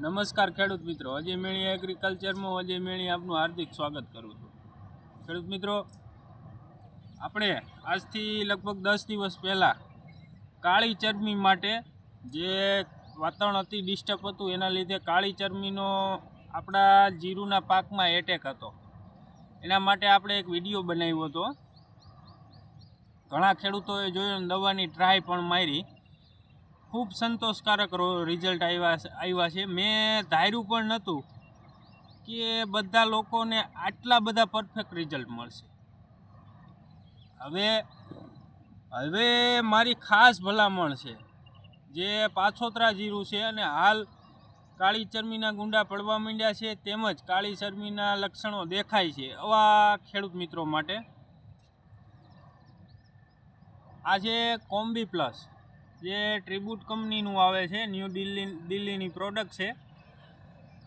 નમસ્કાર ખેડૂત મિત્રો, અજય મેણી એગ્રીકલ્ચરમાં અજય મેણી આપનું હાર્દિક સ્વાગત કરું છું। ખેડૂત મિત્રો, આપણે આજથી લગભગ 10 દિવસ પહેલાં કાળી ચરમી માટે જે વાતાવરણ અતિ ડિસ્ટર્બ હતું એના લીધે કાળી ચરમીનો આપણા જીરુના પાકમાં એટેક હતો। એના માટે આપણે એક વિડીયો બનાવ્યો હતો। ઘણા ખેડૂતોએ જોયું, દવાની ટ્રાય પણ મારી, ખૂબ સંતોષકારક રિઝલ્ટ આવ્યા છે। મેં ધાર્યું પણ નહોતું કે બધા લોકોને આટલા બધા પરફેક્ટ રિઝલ્ટ મળશે। હવે મારી ખાસ ભલામણ છે, જે પાછોતરા જીરું છે અને હાલ કાળી ચરમીના ગુંડા પડવા માંડ્યા છે તેમજ કાળી ચરમીના લક્ષણો દેખાય છે, આવા ખેડૂત મિત્રો માટે આજે કોમ્બી પ્લસ જે ટ્રીબ્યુટ કંપનીનું આવે છે, ન્યૂ દિલ્હીની પ્રોડક્ટ છે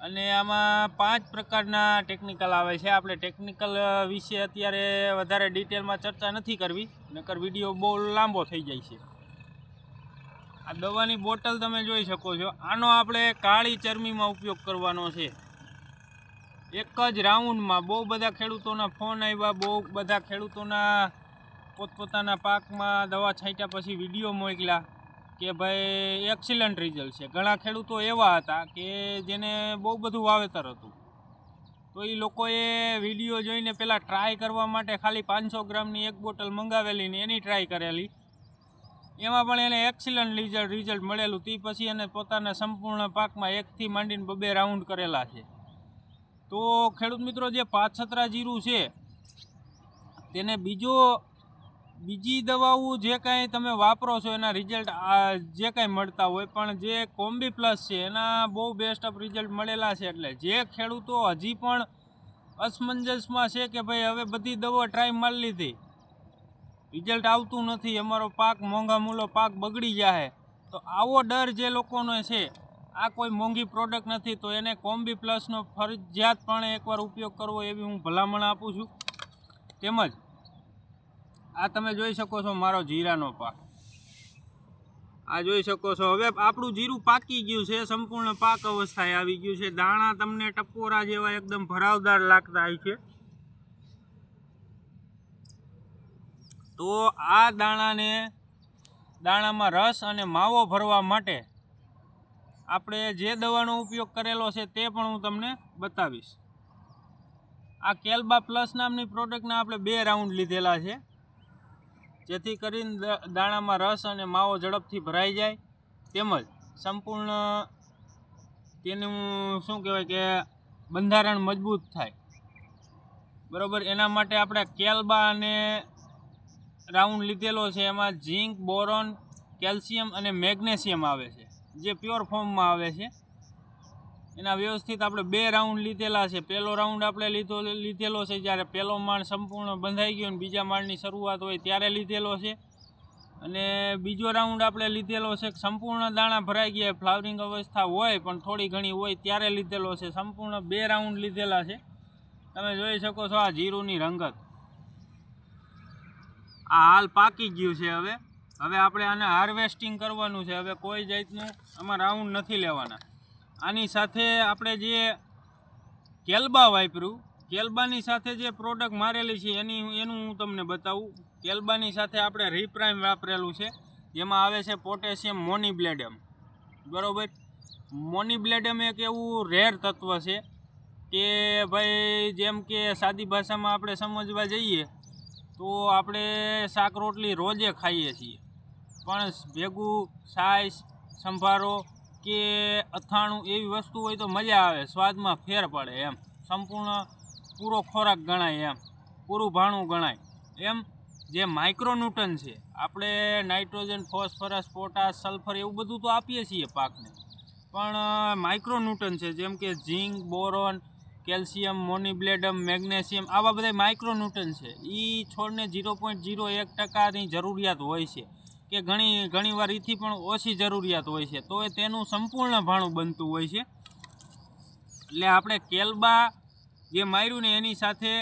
અને આમાં 5 પ્રકારના ટેકનિકલ આવે છે। આપણે ટેકનિકલ વિશે અત્યારે વધારે ડિટેલમાં ચર્ચા નથી કરવી, નકર વિડીયો બહુ લાંબો થઈ જાય છે। આ દવાની બોટલ તમે જોઈ શકો છો। આનો આપણે કાળી ચરમીમાં ઉપયોગ કરવાનો છે। એક જ રાઉન્ડમાં બહુ બધા ખેડૂતોના ફોન આવ્યા, બહુ બધા ખેડૂતોના પોતપોતાના પાકમાં દવા છાંટ્યા પછી વિડીયો મોકલ્યા કે ભાઈ એક્સિલન્ટ રિઝલ્ટ છે। ઘણા ખેડૂતો એવા હતા કે જેને બહુ બધું વાવેતર હતું, તો એ લોકોએ વિડીયો જોઈને પહેલાં ટ્રાય કરવા માટે ખાલી 500 ગ્રામની એક બોટલ મંગાવેલી ને એની ટ્રાય કરેલી, એમાં પણ એને એક્સિલન્ટ રિઝલ્ટ મળેલું। તે પછી એને પોતાના સંપૂર્ણ પાકમાં 1થી માંડીને 2 રાઉન્ડ કરેલા છે। તો ખેડૂત મિત્રો, જે પાછતરા જીરું છે તેને બીજી દવાઓ જે કાંઈ તમે વાપરો છો એના રિઝલ્ટ જે કાંઈ મળતા હોય, પણ જે કોમ્બી પ્લસ છે એના બહુ બેસ્ટ ઓફ રિઝલ્ટ મળેલા છે। એટલે જે ખેડૂતો હજી પણ અસમંજસમાં છે કે ભાઈ હવે બધી દવા ટ્રાય મારી લીધી, રિઝલ્ટ આવતું નથી, અમારો પાક મોંઘા મૂલો પાક બગડી જાય, તો આવો ડર જે લોકોનો છે, આ કોઈ મોંઘી પ્રોડક્ટ નથી, તો એને કોમ્બી પ્લસનો ફરજિયાતપણે એકવાર ઉપયોગ કરવો એવી હું ભલામણ આપું છું। તેમજ આ તમે જોઈ શકો છો મારો જીરાનો પાક, આ જોઈ શકો છો। હવે આપણું જીરું પાકી ગયું છે, સંપૂર્ણ પાક અવસ્થાએ આવી ગયું છે। દાણા તમને ટપોરા જેવા એકદમ ભરાવદાર લાગતા હોય છે। તો આ દાણામાં રસ અને માવો ભરવા માટે આપણે જે દવાનો ઉપયોગ કરેલો છે તે પણ હું તમને બતાવીશ। આ કેલ્બા પ્લસ નામની પ્રોડક્ટના આપણે 2 રાઉન્ડ લીધેલા છે, જેથી કરીને દાણામાં રસ અને માવો ઝડપથી ભરાઈ જાય, તેમજ સંપૂર્ણ તેનું શું કહેવાય કે બંધારણ મજબૂત થાય, બરાબર। એના માટે આપણે કેલ્બા અને રાઉન્ડ લીધેલો છે। એમાં ઝીંક, બોરોન, કેલ્શિયમ અને મેગ્નેશિયમ આવે છે, જે પ્યોર ફોર્મમાં આવે છે। એના વ્યવસ્થિત આપણે 2 રાઉન્ડ લીધેલા છે। પહેલો રાઉન્ડ આપણે લીધેલો છે જ્યારે પહેલો માળ સંપૂર્ણ બંધાઈ ગયો અને બીજા માળની શરૂઆત હોય ત્યારે લીધેલો છે, અને બીજો રાઉન્ડ આપણે લીધેલો છે સંપૂર્ણ દાણા ભરાઈ ગયા, ફ્લાવરિંગ અવસ્થા હોય પણ થોડી ઘણી હોય ત્યારે લીધેલો છે। સંપૂર્ણ 2 રાઉન્ડ લીધેલા છે। તમે જોઈ શકો છો આ જીરુની રંગત, આ હાલ પાકી ગયું છે। હવે આપણે આને હાર્વેસ્ટિંગ કરવાનું છે। હવે કોઈ જાતનું આમાં રાઉન્ડ નથી લેવાના। આની સાથે આપણે જે કેલ્બા વાપર્યું, કેલ્બાની સાથે જે પ્રોડક્ટ મારેલી છે એનું હું તમને બતાવું। કેલ્બાની સાથે આપણે રીપ્રાઇમ વાપરેલું છે, જેમાં આવે છે પોટેશિયમ મોનીબ્લેડમ, બરાબર। મોનીબ્લેડમ એક એવું રેર તત્વ છે કે ભાઈ, જેમ કે સાદી ભાષામાં આપણે સમજવા જઈએ તો આપણે શાક રોટલી રોજે ખાઈએ છીએ, પણ ભેગું છાશ, સંભારો કે અથાણું એવી વસ્તુ હોય તો મજા આવે, સ્વાદમાં ફેર પડે, એમ સંપૂર્ણ પૂરો ખોરાક ગણાય, એમ પૂરું ભાણું ગણાય। એમ જે માઇક્રોન્યુટન છે, આપણે નાઇટ્રોજન, ફોસ્ફરસ, પોટાશ, સલ્ફર એવું બધું તો આપીએ છીએ પાકને, પણ માઇક્રોન્યુટન છે જેમ કે ઝીંક, બોરોન, કેલ્શિયમ, મોનીબ્લેડમ, મેગ્નેશિયમ, આવા બધા માઇક્રોન્યુટન છે, એ છોડને 0.01%ની જરૂરિયાત હોય છે, કે ઘણી વાર એથી પણ ઓછી જરૂરિયાત હોય છે, તો તેનું સંપૂર્ણ ભાણું બનતું હોય છે। એટલે આપણે કેલ્બા જે માર્યું ને એની સાથે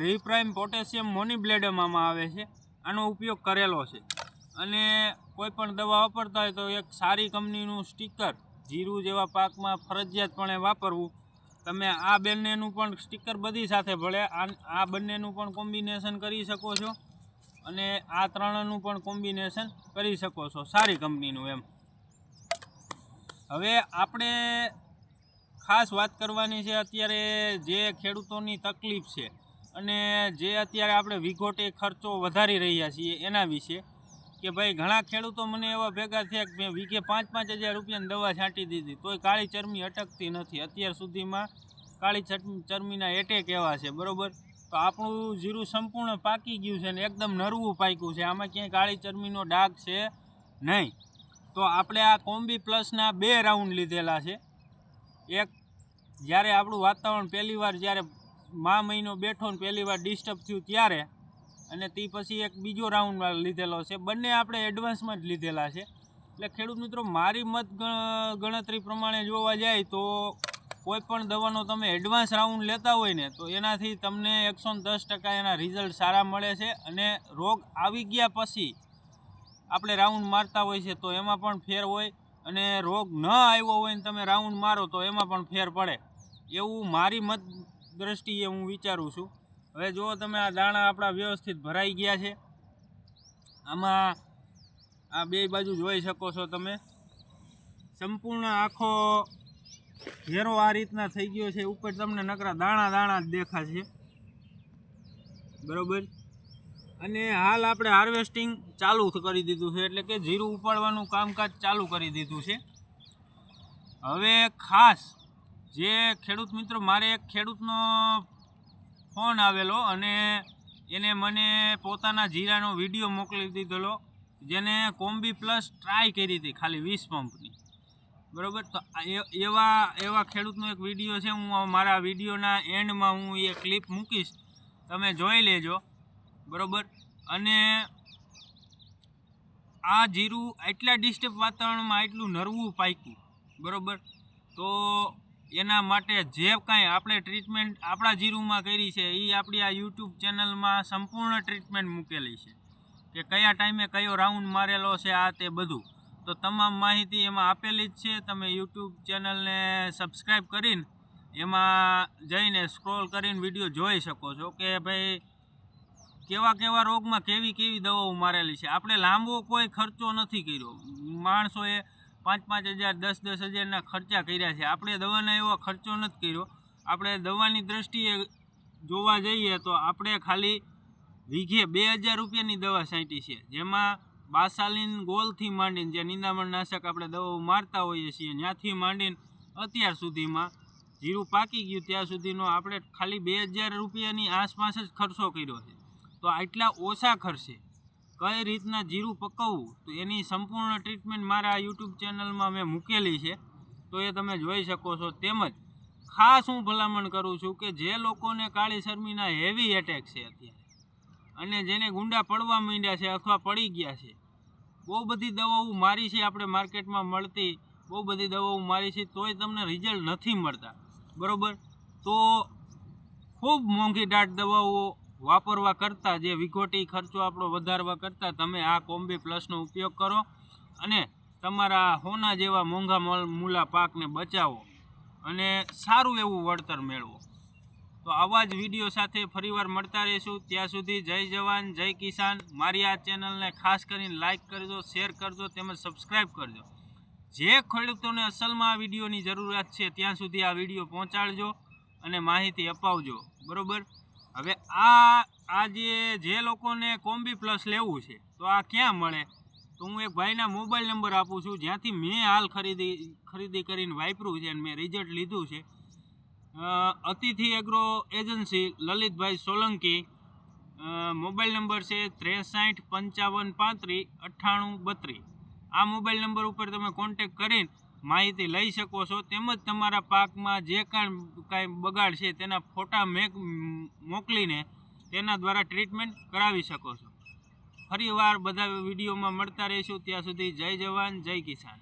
રીપ્રાઇમ પોટેશિયમ મોનીબ્લેડમ આમાં આવે છે, આનો ઉપયોગ કરેલો છે। અને કોઈ પણ દવા વાપરતા હોય તો એક સારી કંપનીનું સ્ટીકર જીરું જેવા પાકમાં ફરજિયાતપણે વાપરવું. તમે આ બંનેનું પણ સ્ટીકર બધી સાથે ભળે આ બંનેનું પણ કોમ્બિનેશન કરી શકો છો અને આ ત્રણનું પણ કોમ્બિનેશન કરી શકો છો, સારી કંપનીનું એમ. હવે આપણે ખાસ વાત કરવાની છે અત્યારે જે ખેડૂતોની તકલીફ છે અને જે અત્યારે આપણે વિઘોટે ખર્ચો વધારી રહ્યા છીએ એના વિશે, કે ભાઈ ઘણા ખેડૂતો મને એવા ભેગા થયા કે મેં વીઘે 5-5 હજાર રૂપિયાની દવા છાંટી દીધી તોય કાળી ચરમી અટકતી નથી. અત્યાર સુધીમાં કાળી ચરમીના એટેક એવા છે, બરાબર. તો આપણું જીરું સંપૂર્ણ પાકી ગયું છે ને એકદમ નરવું પાક્યું છે, આમાં ક્યાંય કાળી ચરમીનો ડાઘ છે નહીં. તો આપણે આ કોમ્બી પ્લસના 2 રાઉન્ડ લીધેલા છે. એક જ્યારે આપણું વાતાવરણ પહેલીવાર જ્યારે મહિનો બેઠો ને પહેલીવાર ડિસ્ટર્બ થયું ત્યારે, અને તે પછી એક બીજો રાઉન્ડ લીધેલો છે. બંને આપણે એડવાન્સમાં જ લીધેલા છે. એટલે ખેડૂત મિત્રો, મારી મત ગણતરી પ્રમાણે જોવા જાય તો કોઈ પણ દવાનો તમે એડવાન્સ રાઉન્ડ લેતા હોય ને તો એનાથી તમને 110% એના રિઝલ્ટ સારા મળે છે. અને રોગ આવી ગયા પછી આપણે રાઉન્ડ મારતા હોય છે તો એમાં પણ ફેર હોય, અને રોગ ન આવ્યો હોય ને તમે રાઉન્ડ મારો તો એમાં પણ ફેર પડે, એવું મારી મત દ્રષ્ટિએ હું વિચારું છું. હવે જુઓ તમે, આ દાણા આપણા વ્યવસ્થિત ભરાઈ ગયા છે. આમાં આ 2 બાજુ જોઈ શકો છો તમે, સંપૂર્ણ આખો ઘેરો આ રીતના થઈ ગયો છે. ઉપર તમને નકરા દાણા જ દેખાશે, બરાબર. અને હાલ આપણે હાર્વેસ્ટિંગ ચાલુ કરી દીધું છે, એટલે કે જીરું ઉપાડવાનું કામકાજ ચાલુ કરી દીધું છે. હવે ખાસ જે ખેડૂત મિત્રો, મારે એક ખેડૂતનો ફોન આવેલો અને એને મને પોતાના જીરાનો વિડીયો મોકલી દીધેલો, જેને કોમ્બી પ્લસ ટ્રાય કરી હતી ખાલી 20 પંપની, બરાબર. તો એવા ખેડૂતનો એક વિડીયો છે, હું મારા વિડીયોના એન્ડમાં હું એ ક્લિપ મૂકીશ, તમે જોઈ લેજો, બરાબર. અને આ જીરું આટલા ડિસ્ટર્બ વાતાવરણમાં આટલું નરવું પાક્યું, બરાબર. તો એના માટે જે કાંઈ આપણે ટ્રીટમેન્ટ આપણા જીરુંમાં કરી છે એ આપણી આ યુટ્યુબ ચેનલમાં સંપૂર્ણ ટ્રીટમેન્ટ મૂકેલી છે, કે કયા ટાઈમે કયો રાઉન્ડ મારેલો છે, આ તે બધું. તો તમામ માહિતી એમાં આપેલી જ છે. તમે યુટ્યુબ ચેનલને સબસ્ક્રાઈબ કરીને એમાં જઈને સ્ક્રોલ કરીને વિડીયો જોઈ શકો છો કે ભાઈ કેવા રોગમાં કેવી દવાઓ મારેલી છે. આપણે લાંબો કોઈ ખર્ચો નથી કર્યો. માણસોએ 5-5 હજાર 10-10 હજારના ખર્ચા કર્યા છે. આપણે દવાના એવો ખર્ચો નથી કર્યો. આપણે દવાની દ્રષ્ટિએ જોવા જઈએ તો આપણે ખાલી વીઘે 2000 રૂપિયાની દવા છાંટી છે, જેમાં બાસાલીન ગોલથી માંડીને જે નિંદામણનાશક આપણે દવાઓ મારતા હોઈએ છીએ ત્યાંથી માંડીને અત્યાર સુધીમાં જીરું પાકી ગયું ત્યાં સુધીનો આપણે ખાલી 2000 રૂપિયાની આસપાસ જ ખર્ચો કર્યો છે. તો આટલા ઓછા ખર્ચે કઈ રીતના જીરું પકવવું, તો એની સંપૂર્ણ ટ્રીટમેન્ટ મારા યુટ્યુબ ચેનલમાં મેં મૂકેલી છે, તો એ તમે જોઈ શકો છો. તેમજ ખાસ હું ભલામણ કરું છું કે જે લોકોને કાળી ચરમીના હેવી એટેક છે અત્યારે, અને જેને ગુંડા પડવા માંડ્યા છે અથવા પડી ગયા છે, બહુ બધી દવાઓ મારી છે, આપણે માર્કેટમાં મળતી બહુ બધી દવાઓ મારી છે, તોય તમને રિઝલ્ટ નથી મળતા, બરાબર. તો ખૂબ મોંઘી દાટ દવાઓ વાપરવા કરતાં, જે વિઘોટી ખર્ચો આપણો વધારવા કરતાં, તમે આ કોમ્બી પ્લસનો ઉપયોગ કરો અને તમારા હોના જેવા મોંઘા મૂલા પાકને બચાવો અને સારું એવું વળતર મેળવો. તો આવા જ વિડીયો સાથે ફરીવાર મળતા રહીશું. ત્યાં સુધી જય જવાન જય કિસાન. મારી આ ચેનલને ખાસ કરીને લાઇક કરજો, શેર કરજો, તેમજ સબસ્ક્રાઈબ કરજો. જે ખેડૂતોને અસલમાં આ વિડીયોની જરૂરિયાત છે ત્યાં સુધી આ વિડીયો પહોંચાડજો અને માહિતી અપાવજો, બરાબર. હવે જે લોકોને કોમ્બી પ્લસ લેવું છે તો આ ક્યાં મળે, તો હું એક ભાઈના મોબાઈલ નંબર આપું છું, જ્યાંથી મેં હાલ ખરીદી કરીને વાપર્યું છે અને મેં રિઝલ્ટ લીધું છે. અતિથિ agro agency, Lalitbhai Solanki. Mobile number છે 63 55 35 98 32. આ મોબાઈલ નંબર ઉપર તમે કોન્ટેક કરીને માહિતી લઈ શકો છો. તેમજ તમારા પાકમાં જે કાંઈ બગાડ છે તેના ફોટા મોકલીને તેના દ્વારા ટ્રીટમેન્ટ કરાવી શકો છો. ફરીવાર બધા વિડીયોમાં મળતા રહીશું. ત્યાં સુધી જય જવાન જય કિસાન.